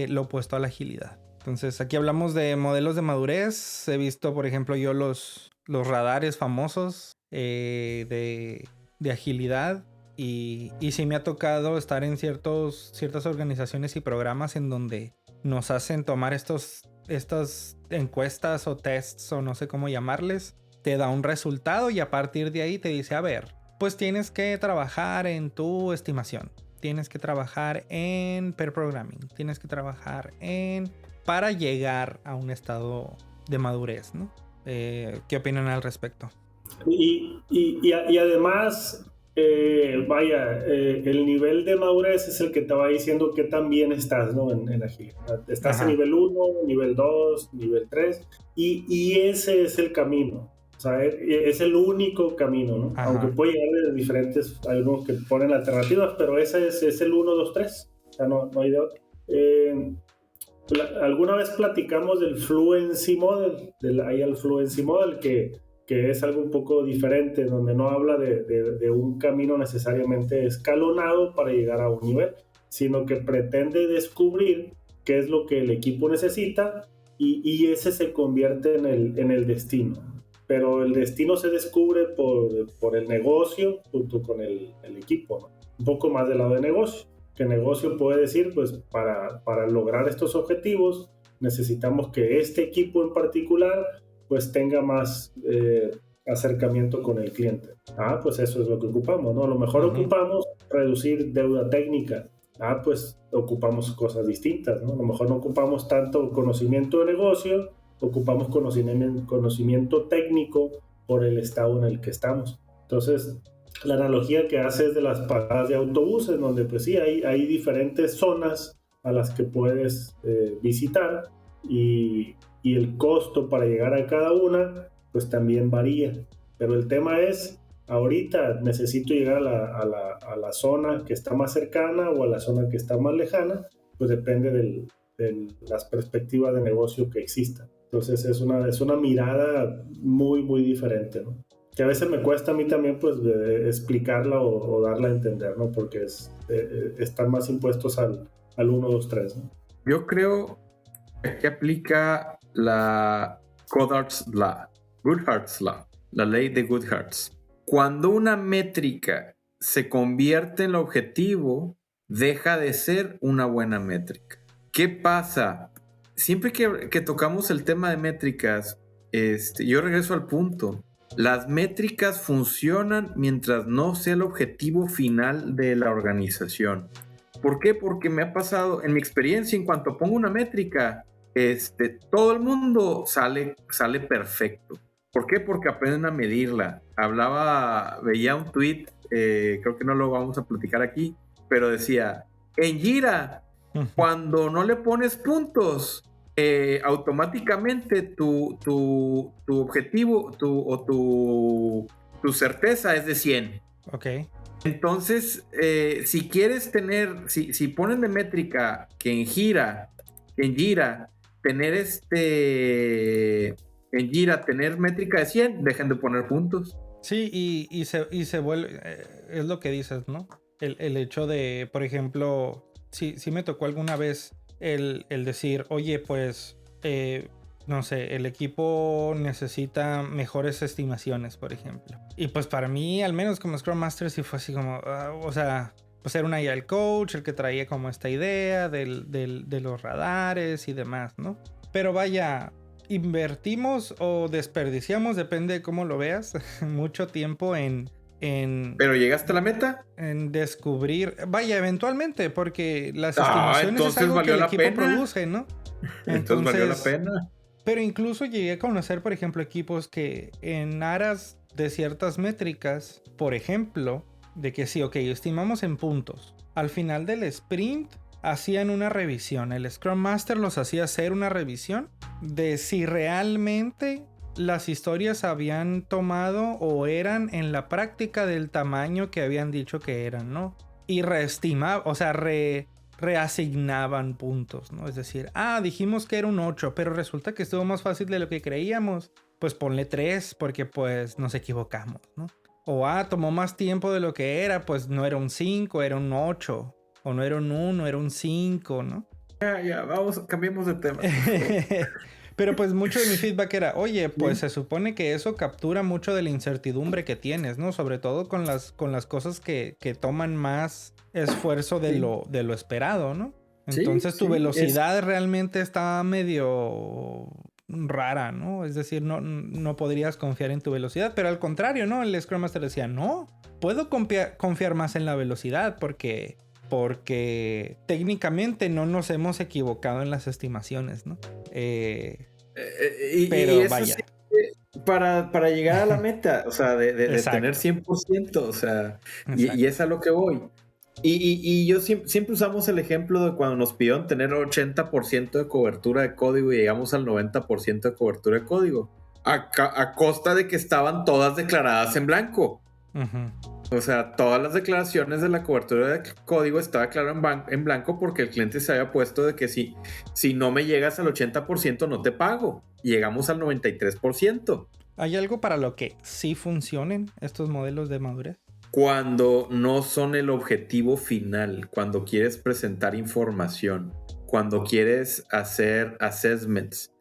lo opuesto a la agilidad. Entonces aquí hablamos de modelos de madurez. He visto, por ejemplo, yo los radares famosos de agilidad y sí me ha tocado estar en ciertas organizaciones y programas en donde nos hacen tomar estas encuestas o tests o no sé cómo llamarles. Te da un resultado y a partir de ahí te dice, a ver, pues tienes que trabajar en tu estimación, tienes que trabajar en pair programming, tienes que trabajar para llegar a un estado de madurez, ¿no? ¿Qué opinan al respecto? Y además, el nivel de madurez es el que te va diciendo qué tan bien estás, ¿no? en agilidad. Estás en nivel 1, nivel 2, nivel 3, y ese es el camino. O sea, es el único camino, ¿no? Aunque puede llegar de diferentes, hay algunos que ponen alternativas, pero ese es el 1, 2, 3. O sea, no hay de otro. Alguna vez platicamos del Fluency Model, del IAL Fluency Model, que es algo un poco diferente, donde no habla de un camino necesariamente escalonado para llegar a un nivel, sino que pretende descubrir qué es lo que el equipo necesita y ese se convierte en el destino. Pero el destino se descubre por el negocio junto con el equipo, ¿no? Un poco más del lado de negocio, que el negocio puede decir, pues para lograr estos objetivos necesitamos que este equipo en particular pues tenga más acercamiento con el cliente. Pues eso es lo que ocupamos, ¿no? A lo mejor ocupamos reducir deuda técnica. Pues ocupamos cosas distintas, ¿no? A lo mejor no ocupamos tanto conocimiento de negocio, ocupamos conocimiento técnico por el estado en el que estamos. Entonces, la analogía que hace es de las paradas de autobuses, donde pues sí, hay diferentes zonas a las que puedes visitar y el costo para llegar a cada una pues también varía. Pero el tema es, ahorita necesito llegar a la zona que está más cercana o a la zona que está más lejana, pues depende de las perspectivas de negocio que existan. Entonces es una mirada muy, muy diferente, ¿no? Que a veces me cuesta a mí también pues explicarla o darla a entender, ¿no? Porque están más impuestos al 1, 2, 3, ¿no? Yo creo que aplica la Goodhart's Law, la ley de Goodhart's. Cuando una métrica se convierte en el objetivo, deja de ser una buena métrica. ¿Qué pasa? Siempre que tocamos el tema de métricas, yo regreso al punto. Las métricas funcionan mientras no sea el objetivo final de la organización. ¿Por qué? Porque me ha pasado, en mi experiencia, en cuanto pongo una métrica, todo el mundo sale perfecto. ¿Por qué? Porque aprenden a medirla. Veía un tweet, creo que no lo vamos a platicar aquí, pero decía, en Jira, cuando no le pones puntos, automáticamente tu objetivo tu certeza es de 100. Ok. Entonces, si quieres si ponen de métrica que en Jira tener métrica de 100, dejen de poner puntos. Sí, y se vuelve, es lo que dices, ¿no? El hecho de, por ejemplo, sí me tocó alguna vez el decir, oye, pues, no sé, el equipo necesita mejores estimaciones, por ejemplo. Y pues para mí, al menos como Scrum Master, sí fue así como, o sea, pues era un agile coach el que traía como esta idea de los radares y demás, ¿no? Pero vaya, invertimos o desperdiciamos, depende de cómo lo veas, mucho tiempo en ¿Pero llegaste a la meta? descubrir, vaya, eventualmente, porque las Ah, estimaciones es entonces algo que valió el la equipo pena. produce, ¿no? Entonces valió la pena. Pero incluso llegué a conocer, por ejemplo, equipos que en aras de ciertas métricas, por ejemplo, de que sí, ok, estimamos en puntos. Al final del sprint hacían una revisión. El Scrum Master los hacía hacer una revisión de si realmente las historias habían tomado o eran en la práctica del tamaño que habían dicho que eran, ¿no? Y reestimaba, o sea, reasignaban puntos, ¿no? Es decir, dijimos que era un 8, pero resulta que estuvo más fácil de lo que creíamos. Pues ponle 3 porque pues nos equivocamos, ¿no? O tomó más tiempo de lo que era, pues no era un 5, era un 8. O no era un 1, era un 5, ¿no? Ya, cambiemos de tema. Pero pues mucho de mi feedback era, oye, pues se supone que eso captura mucho de la incertidumbre que tienes, ¿no? Sobre todo con las cosas que toman más esfuerzo de lo esperado, ¿no? Entonces tu velocidad realmente está medio rara, ¿no? Es decir, no podrías confiar en tu velocidad, pero al contrario, ¿no? El Scrum Master decía, no, puedo confiar más en la velocidad porque técnicamente no nos hemos equivocado en las estimaciones, ¿no? Pero y vaya. Sí, para llegar a la meta, o sea, de tener 100%, o sea, y es a lo que voy. Y yo siempre usamos el ejemplo de cuando nos pidieron tener 80% de cobertura de código y llegamos al 90% de cobertura de código, a costa de que estaban todas declaradas en blanco. O sea, todas las declaraciones de la cobertura de código estaba claro en blanco porque el cliente se había puesto de que si no me llegas al 80% no te pago. Llegamos al 93%. ¿Hay algo para lo que sí funcionen estos modelos de madurez? Cuando no son el objetivo final, cuando quieres presentar información, cuando quieres hacer assessments.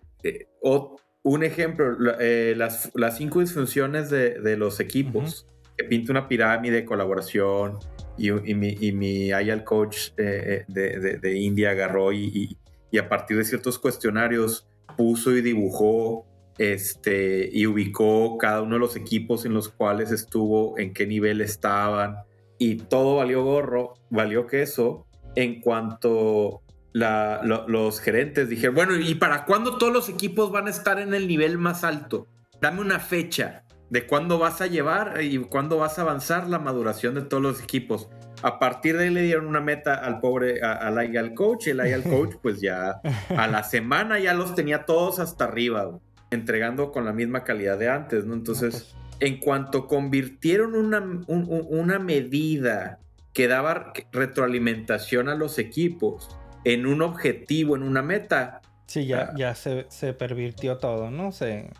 O un ejemplo, las 5 disfunciones de los equipos. Que pinta una pirámide de colaboración y mi agile coach de India agarró y a partir de ciertos cuestionarios puso y dibujó y ubicó cada uno de los equipos en los cuales estuvo, en qué nivel estaban, y todo valió gorro, valió queso en cuanto los gerentes dijeron, bueno, ¿y para cuándo todos los equipos van a estar en el nivel más alto? Dame una fecha de cuándo vas a llevar y cuándo vas a avanzar la maduración de todos los equipos. A partir de ahí le dieron una meta al al agile coach, y el agile coach pues ya a la semana ya los tenía todos hasta arriba, entregando con la misma calidad de antes, ¿no? Entonces, en cuanto convirtieron una medida que daba retroalimentación a los equipos en un objetivo, en una meta. Sí, ya se pervirtió todo, ¿no? Se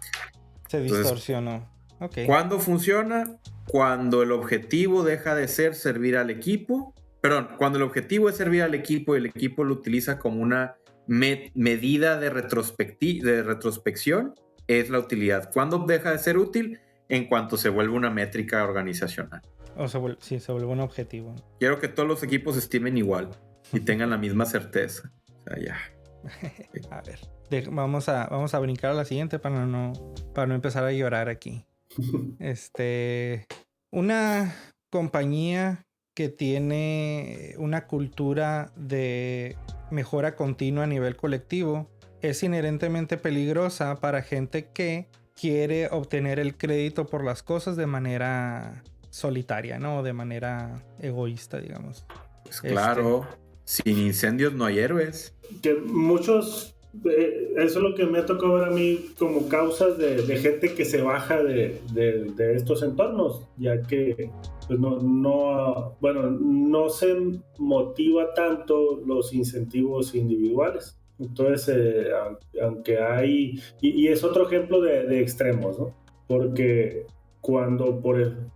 distorsionó. Okay. ¿Cuándo funciona? Cuando el objetivo deja de ser servir al equipo. Perdón, cuando el objetivo es servir al equipo y el equipo lo utiliza como una medida de retrospección, es la utilidad. ¿Cuándo deja de ser útil? En cuanto se vuelve una métrica organizacional. O se vuelve un objetivo. Quiero que todos los equipos estimen igual y tengan la misma certeza. O sea, ya. A ver, vamos a brincar a la siguiente para no empezar a llorar aquí. Una compañía que tiene una cultura de mejora continua a nivel colectivo es inherentemente peligrosa para gente que quiere obtener el crédito por las cosas de manera solitaria, ¿no? De manera egoísta, digamos. Pues claro, sin incendios no hay héroes. Que muchos, eso es lo que me ha tocado ver a mí como causas de gente que se baja de estos entornos, ya que pues no se motiva tanto los incentivos individuales. Entonces, aunque hay, y es otro ejemplo de extremos, ¿no? Porque cuando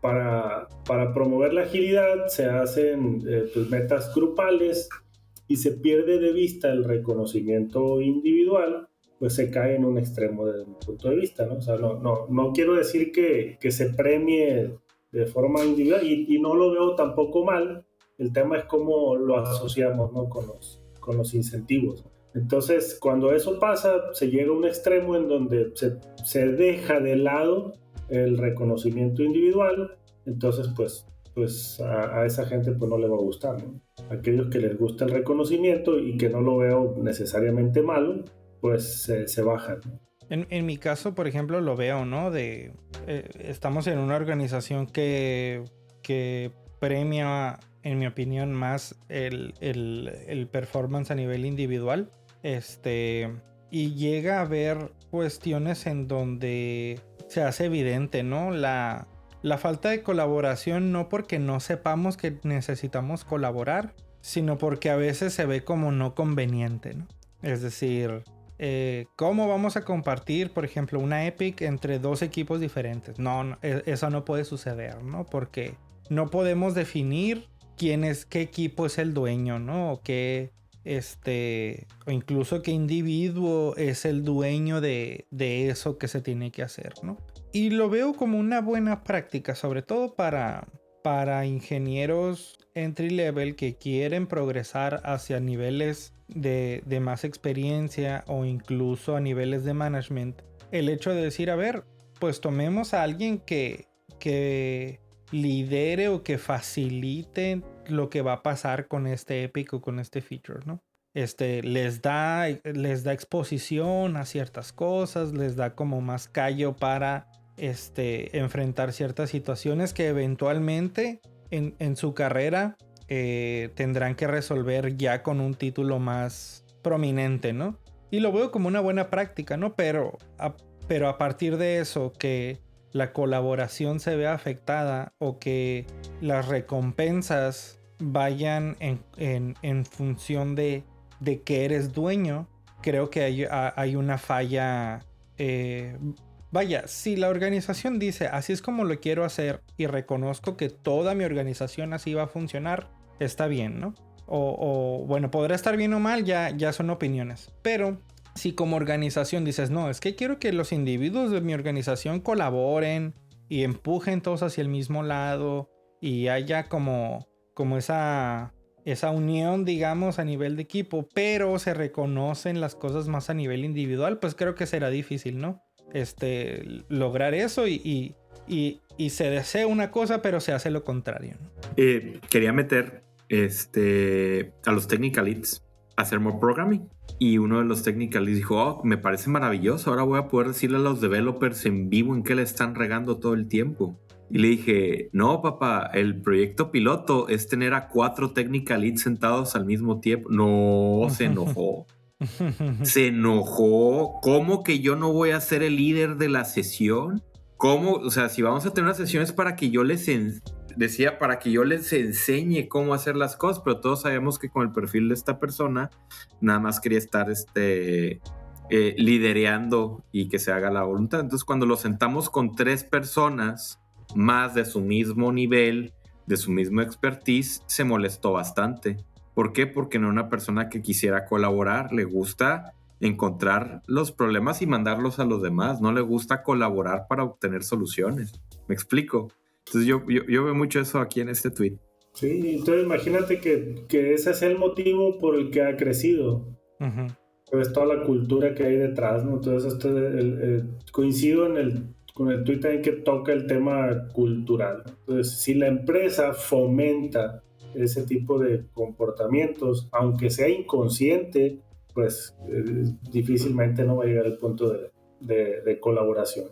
para promover la agilidad se hacen pues metas grupales y se pierde de vista el reconocimiento individual, pues se cae en un extremo desde mi punto de vista, ¿no? O sea, no quiero decir que se premie de forma individual y no lo veo tampoco mal. El tema es cómo lo asociamos, ¿no? con los incentivos. Entonces, cuando eso pasa, se llega a un extremo en donde se deja de lado el reconocimiento individual. Entonces, pues a esa gente pues no le va a gustar, ¿no? Aquellos que les gusta el reconocimiento y que no lo veo necesariamente malo, pues se bajan, ¿no? En mi caso, por ejemplo, lo veo, ¿no? Estamos en una organización que premia, en mi opinión, más el performance a nivel individual. Y llega a haber cuestiones en donde se hace evidente, ¿no? La falta de colaboración, no porque no sepamos que necesitamos colaborar, sino porque a veces se ve como no conveniente, ¿no? Es decir, ¿cómo vamos a compartir, por ejemplo, una Epic entre dos equipos diferentes? No, eso no puede suceder, ¿no? Porque no podemos definir qué equipo es el dueño, ¿no? O incluso qué individuo es el dueño de eso que se tiene que hacer, ¿no? Y lo veo como una buena práctica, sobre todo para ingenieros entry level que quieren progresar hacia niveles de más experiencia o incluso a niveles de management. El hecho de decir, a ver, pues tomemos a alguien que lidere o que facilite lo que va a pasar con este Epic o con este feature, ¿no? Les da exposición a ciertas cosas, les da como más callo para enfrentar ciertas situaciones que eventualmente en su carrera tendrán que resolver ya con un título más prominente, ¿no? Y lo veo como una buena práctica, ¿no? Pero a partir de eso, que la colaboración se vea afectada o que las recompensas vayan en función de que eres dueño, creo que hay una falla. Vaya, si la organización dice así es como lo quiero hacer y reconozco que toda mi organización así va a funcionar, está bien, ¿no? O bueno, podrá estar bien o mal, ya son opiniones. Pero si como organización dices, no, es que quiero que los individuos de mi organización colaboren y empujen todos hacia el mismo lado y haya como esa unión, digamos, a nivel de equipo, pero se reconocen las cosas más a nivel individual, pues creo que será difícil, ¿no? Lograr eso y se desea una cosa, pero se hace lo contrario, ¿no? Quería meter a los technical leads a hacer more programming. Y uno de los technical leads dijo, oh, me parece maravilloso, ahora voy a poder decirle a los developers en vivo en qué le están regando todo el tiempo. Y le dije, no, papá, el proyecto piloto es tener a 4 technical leads sentados al mismo tiempo. No, se enojó. Se enojó. ¿Cómo que yo no voy a ser el líder de la sesión? ¿Cómo? O sea, si vamos a tener una sesión es para que yo para que yo les enseñe cómo hacer las cosas, pero todos sabemos que con el perfil de esta persona nada más quería estar lidereando y que se haga la voluntad. Entonces, cuando lo sentamos con 3 personas más de su mismo nivel, de su mismo expertise, se molestó bastante. ¿Por qué? Porque no era una persona que quisiera colaborar, le gusta encontrar los problemas y mandarlos a los demás, no le gusta colaborar para obtener soluciones. ¿Me explico? Entonces yo veo mucho eso aquí en este tweet. Sí, entonces imagínate que ese es el motivo por el que ha crecido. Uh-huh. Pues toda la cultura que hay detrás, ¿no? Entonces coincido con el tweet ahí que toca el tema cultural. Entonces, si la empresa fomenta ese tipo de comportamientos, aunque sea inconsciente, pues difícilmente no va a llegar al punto de colaboración.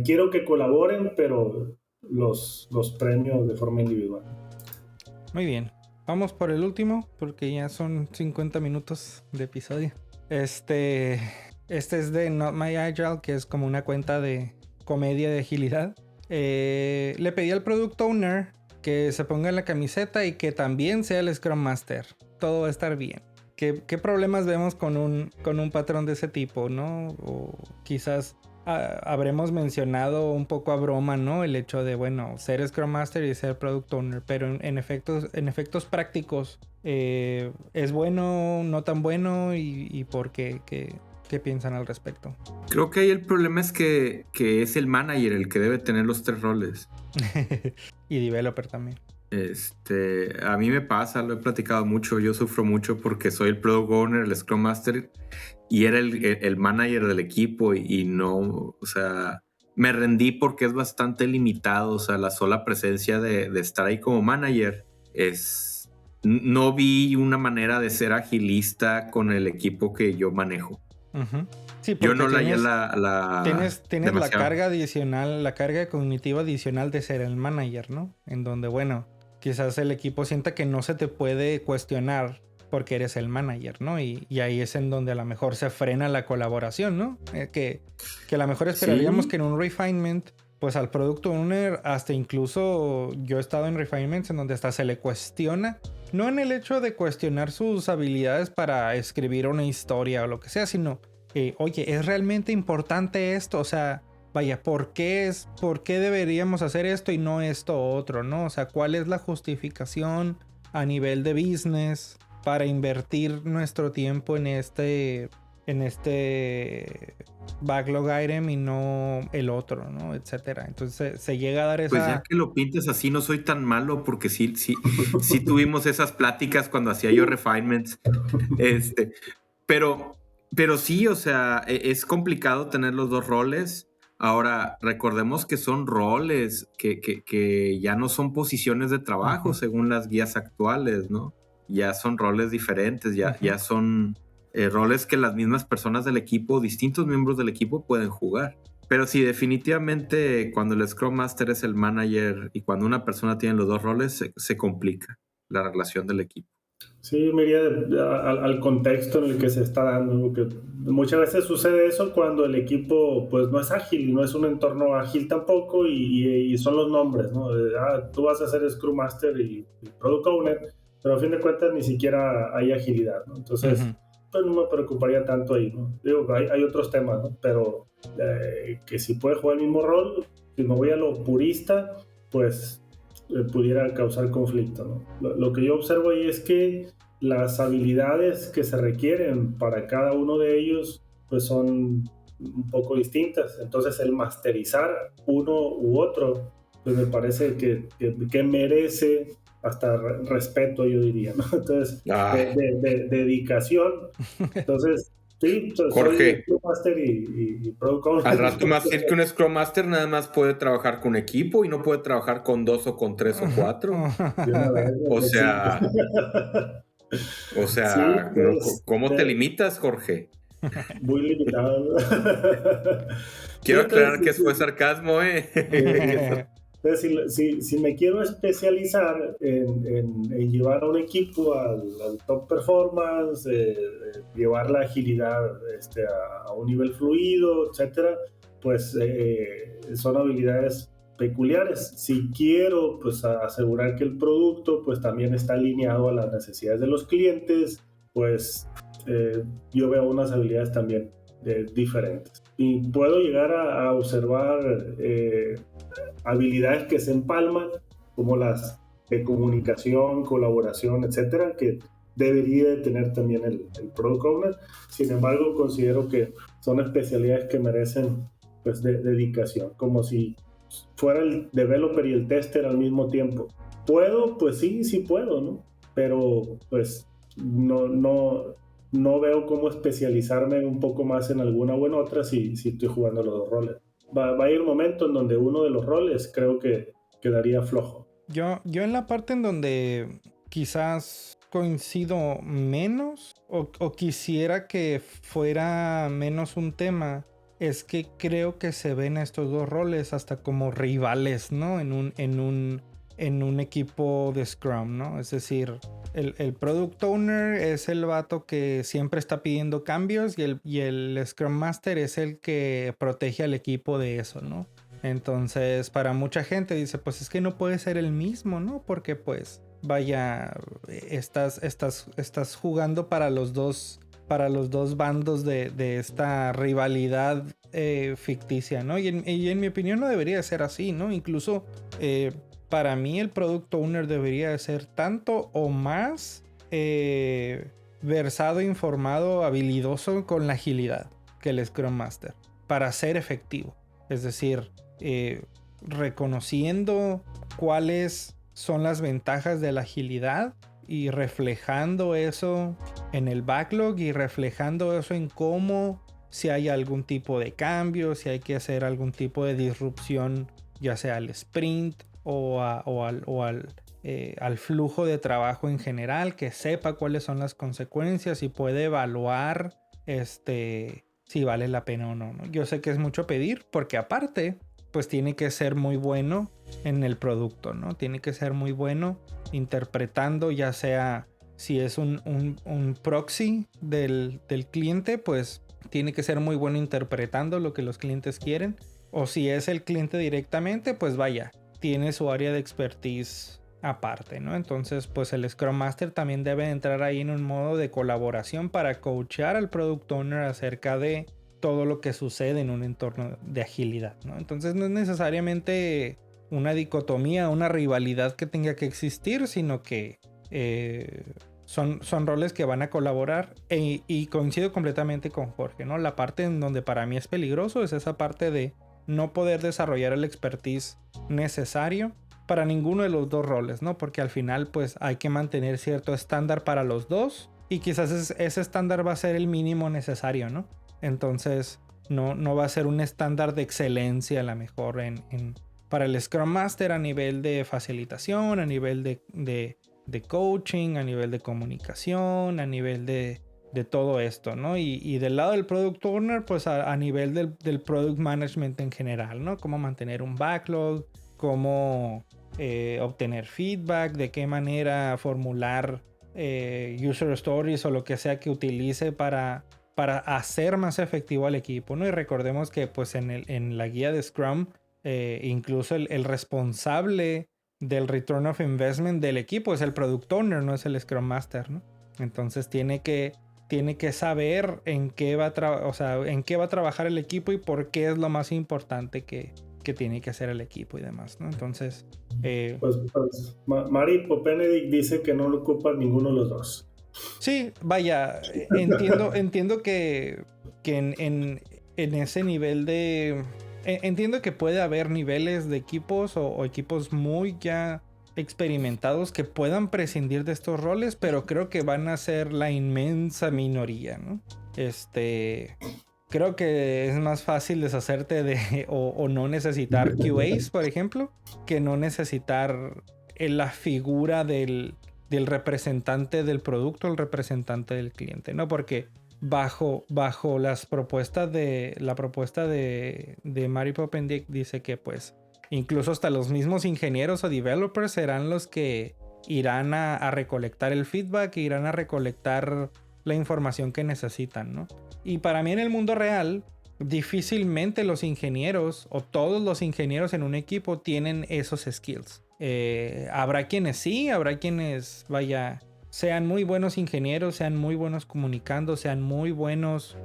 Quiero que colaboren, pero los premios de forma individual. Muy bien. Vamos por el último, porque ya son 50 minutos de episodio. Este es de Not My Agile, que es como una cuenta de comedia de agilidad. Le pedí al Product Owner que se ponga la camiseta y que también sea el Scrum Master. Todo va a estar bien. ¿Qué problemas vemos con un patrón de ese tipo, ¿no? O quizás habremos mencionado un poco a broma, ¿no? El hecho de, bueno, ser Scrum Master y ser Product Owner, pero en efectos prácticos, ¿es bueno, no tan bueno? ¿Y por qué? ¿Qué piensan al respecto? Creo que ahí el problema es que es el manager el que debe tener los 3 roles. Y developer también. A mí me pasa, lo he platicado mucho, yo sufro mucho porque soy el Product Owner, el Scrum Master y era el manager del equipo y no, o sea, me rendí porque es bastante limitado, o sea, la sola presencia de estar ahí como manager no vi una manera de ser agilista con el equipo que yo manejo. Uh-huh. Sí, yo no la tienes la carga adicional, la carga cognitiva adicional de ser el manager, ¿no? En donde, bueno, quizás el equipo sienta que no se te puede cuestionar porque eres el manager, ¿no? Y ahí es en donde a lo mejor se frena la colaboración, ¿no? Que a lo mejor esperaríamos que en un refinement, pues al product owner, hasta incluso yo he estado en refinements en donde hasta se le cuestiona, no en el hecho de cuestionar sus habilidades para escribir una historia o lo que sea, sino, oye, ¿es realmente importante esto? O sea, vaya, ¿por qué deberíamos hacer esto y no esto otro, no? O sea, ¿cuál es la justificación a nivel de business para invertir nuestro tiempo en este backlog item y no el otro, ¿no? Etcétera. Entonces se llega a dar esa... Pues ya que lo pintes así no soy tan malo porque sí tuvimos esas pláticas cuando hacía yo refinements. Pero sí, o sea, es complicado tener los 2 roles. Ahora, recordemos que son roles que ya no son posiciones de trabajo uh-huh. según las guías actuales, ¿no? Ya son roles diferentes, ya son roles que las mismas personas del equipo, distintos miembros del equipo pueden jugar. Pero sí, definitivamente cuando el Scrum Master es el manager y cuando una persona tiene los 2 roles, se complica la relación del equipo. Sí, me iría al contexto en el que se está dando, porque muchas veces sucede eso cuando el equipo pues no es ágil y no es un entorno ágil tampoco y son los nombres, ¿no? Tú vas a ser Scrum Master y Product Owner, pero a fin de cuentas ni siquiera hay agilidad, ¿no? Entonces, uh-huh. Pues no me preocuparía tanto ahí, ¿no? Digo, hay otros temas, ¿no? Pero que si puede jugar el mismo rol, si me voy a lo purista, pues pudiera causar conflicto, ¿no? Lo que yo observo ahí es que las habilidades que se requieren para cada uno de ellos pues son un poco distintas. Entonces el masterizar uno u otro pues me parece que merece hasta respeto, yo diría, ¿no? Entonces de dedicación. Entonces sí, Jorge, soy Scrum Master y Product Owner. Al rato más decir que un Scrum Master nada más puede trabajar con equipo y no puede trabajar con 2 o con 3 o 4. O sea, sí, pues, ¿cómo te limitas, Jorge? Muy limitado. Quiero aclarar que fue sarcasmo, ¿eh? Entonces, si me quiero especializar en llevar a un equipo al top performance, llevar la agilidad a un nivel fluido, etcétera, pues son habilidades peculiares. Si quiero pues asegurar que el producto pues también está alineado a las necesidades de los clientes, pues yo veo unas habilidades también diferentes. Y puedo llegar a observar habilidades que se empalman, como las de comunicación, colaboración, etcétera, que debería de tener también el Product Owner. Sin embargo, considero que son especialidades que merecen pues dedicación, como si fuera el developer y el tester al mismo tiempo. ¿Puedo? Pues sí puedo, ¿no? Pero pues no veo cómo especializarme un poco más en alguna o en otra si estoy jugando los 2 roles. Va a ir un momento en donde uno de los roles creo que quedaría flojo. Yo en la parte en donde quizás coincido menos o quisiera que fuera menos un tema es que creo que se ven a estos 2 roles hasta como rivales, ¿no? En un equipo de Scrum, ¿no? Es decir, el Product Owner es el vato que siempre está pidiendo cambios y el Scrum Master es el que protege al equipo de eso, ¿no? Entonces, para mucha gente dice, pues es que no puede ser el mismo, ¿no? Porque pues vaya, estás jugando para los dos bandos de esta rivalidad ficticia, ¿no? Y en mi opinión no debería ser así, ¿no? Incluso para mí el Product Owner debería ser tanto o más versado, informado, habilidoso con la agilidad que el Scrum Master para ser efectivo. Es decir, reconociendo cuáles son las ventajas de la agilidad y reflejando eso en el backlog y reflejando eso en cómo, si hay algún tipo de cambio, si hay que hacer algún tipo de disrupción, ya sea al sprint o al flujo de trabajo en general, que sepa cuáles son las consecuencias y puede evaluar si vale la pena o no, ¿no? Yo sé que es mucho pedir, porque aparte pues tiene que ser muy bueno en el producto, ¿no? Tiene que ser muy bueno interpretando, ya sea si es un proxy del cliente, pues tiene que ser muy bueno interpretando lo que los clientes quieren. O si es el cliente directamente, pues vaya, tiene su área de expertise aparte, ¿no? Entonces, pues el Scrum Master también debe entrar ahí en un modo de colaboración para coachear al Product Owner acerca de todo lo que sucede en un entorno de agilidad, ¿no? Entonces no es necesariamente una dicotomía, una rivalidad que tenga que existir, sino que son roles que van a colaborar y coincido completamente con Jorge, ¿no? La parte en donde para mí es peligroso es esa parte de no poder desarrollar el expertise necesario para ninguno de los dos roles, ¿no? Porque al final pues hay que mantener cierto estándar para los dos y quizás ese estándar va a ser el mínimo necesario, ¿no? Entonces no va a ser un estándar de excelencia a lo mejor para el Scrum Master a nivel de facilitación, a nivel de coaching, a nivel de comunicación, a nivel de todo esto, ¿no? Y del lado del Product Owner, pues a nivel del Product Management en general, ¿no? Cómo mantener un backlog, cómo obtener feedback, de qué manera formular user stories o lo que sea que utilice para hacer más efectivo al equipo, ¿no? Y recordemos que pues en la guía de Scrum incluso el responsable del return of investment del equipo es el Product Owner, no es el Scrum Master, ¿no? Entonces tiene que saber en qué va a trabajar el equipo y por qué es lo más importante que tiene que hacer el equipo y demás, ¿no? Entonces pues Mari Popenedict dice que no lo ocupa ninguno de los dos. Sí, vaya, entiendo que en ese nivel de... Entiendo que puede haber niveles de equipos o equipos muy ya experimentados que puedan prescindir de estos roles, pero creo que van a ser la inmensa minoría, ¿no? Creo que es más fácil deshacerte de o no necesitar QAs, por ejemplo, que no necesitar la figura del representante del producto, el representante del cliente, ¿no? Porque bajo las propuestas la propuesta de Mari Popendick dice que pues incluso hasta los mismos ingenieros o developers serán los que irán a recolectar el feedback, irán a recolectar la información que necesitan, ¿no? Y para mí en el mundo real difícilmente los ingenieros o todos los ingenieros en un equipo tienen esos skills. Habrá quienes sí, habrá quienes, vaya, sean muy buenos ingenieros, sean muy buenos comunicando, sean muy buenos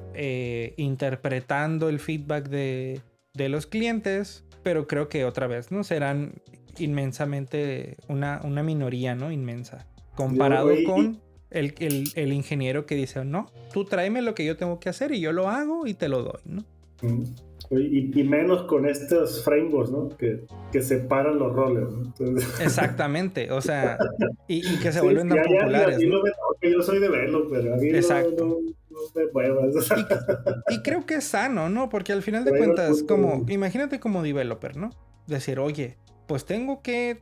interpretando el feedback de los clientes, pero creo que otra vez, ¿no? Serán inmensamente una minoría, ¿no? Inmensa. Comparado con el ingeniero que dice, no, tú tráeme lo que yo tengo que hacer y yo lo hago y te lo doy, ¿no? Y menos con estos frameworks, ¿no? Que separan los roles, ¿no? Entonces... Exactamente, o sea, y que se vuelven tan populares, ¿no? Yo soy developer, a mí no me muevas. Y creo que es sano, ¿no? Porque al final de cuentas, imagínate como developer, ¿no? Decir, oye, pues tengo que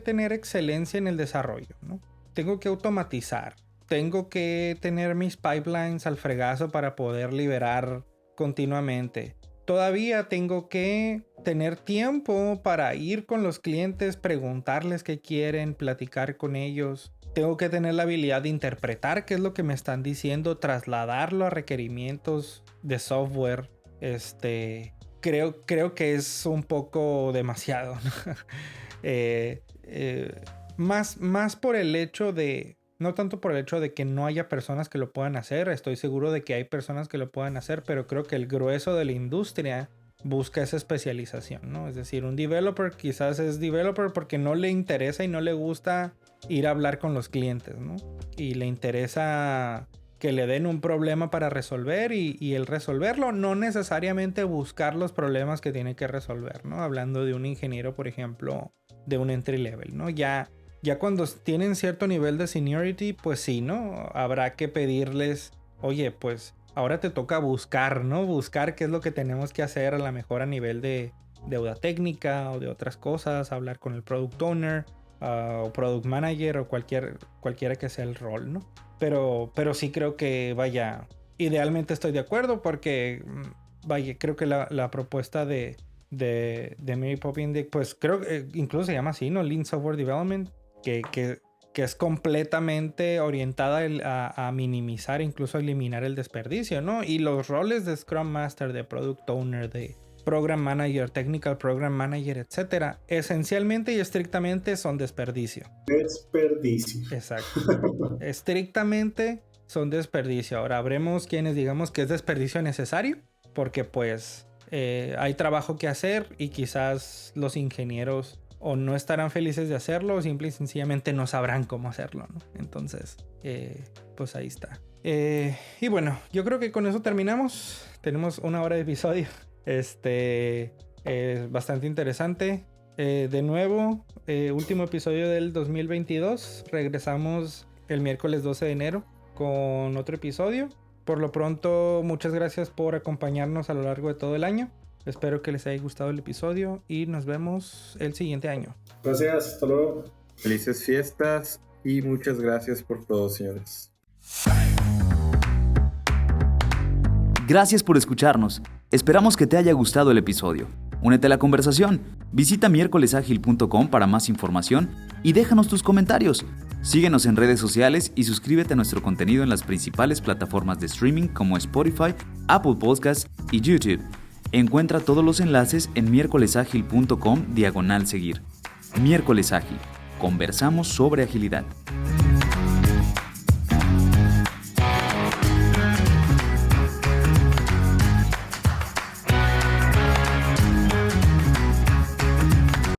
tener excelencia en el desarrollo, ¿no? Tengo que automatizar, tengo que tener mis pipelines al fregazo para poder liberar continuamente. Todavía tengo que tener tiempo para ir con los clientes, preguntarles qué quieren, platicar con ellos. Tengo que tener la habilidad de interpretar qué es lo que me están diciendo, trasladarlo a requerimientos de software. Creo que es un poco demasiado, ¿no? más por el hecho de... No tanto por el hecho de que no haya personas que lo puedan hacer. Estoy seguro de que hay personas que lo puedan hacer, pero creo que el grueso de la industria busca esa especialización, ¿no? Es decir, un developer quizás es developer porque no le interesa y no le gusta ir a hablar con los clientes, ¿no? Y le interesa que le den un problema para resolver y el resolverlo, no necesariamente buscar los problemas que tiene que resolver, ¿no? Hablando de un ingeniero, por ejemplo, de un entry level, ¿no? Ya cuando tienen cierto nivel de seniority, pues sí, ¿no? Habrá que pedirles, oye, pues ahora te toca buscar, ¿no? Buscar qué es lo que tenemos que hacer a lo mejor a nivel de deuda técnica o de otras cosas, hablar con el product owner o product manager o cualquiera que sea el rol, ¿no? Pero sí creo que, vaya, idealmente estoy de acuerdo porque, vaya, creo que la propuesta de Mary Poppins, pues creo que incluso se llama así, ¿no? Lean Software Development, que es completamente orientada a minimizar, incluso a eliminar el desperdicio, ¿no? Y los roles de Scrum Master, de Product Owner, de Program Manager, Technical Program Manager, etcétera, esencialmente y estrictamente son desperdicio. Desperdicio. Exacto. Estrictamente son desperdicio. Ahora habremos quienes digamos que es desperdicio necesario, porque pues hay trabajo que hacer y quizás los ingenieros o no estarán felices de hacerlo o simple y sencillamente no sabrán cómo hacerlo, ¿no? Entonces, pues ahí está. Y bueno, yo creo que con eso terminamos. Tenemos 1 hora de episodio. Bastante interesante. De nuevo, último episodio del 2022. Regresamos el miércoles 12 de enero con otro episodio. Por lo pronto, muchas gracias por acompañarnos a lo largo de todo el año. Espero que les haya gustado el episodio y nos vemos el siguiente año. Gracias, hasta luego. Felices fiestas y muchas gracias por todo, señores. Gracias por escucharnos. Esperamos que te haya gustado el episodio. Únete a la conversación. Visita miércolesagil.com para más información y déjanos tus comentarios. Síguenos en redes sociales y suscríbete a nuestro contenido en las principales plataformas de streaming como Spotify, Apple Podcasts y YouTube. Encuentra todos los enlaces en miércolesagil.com/seguir. Miércoles Ágil. Conversamos sobre agilidad.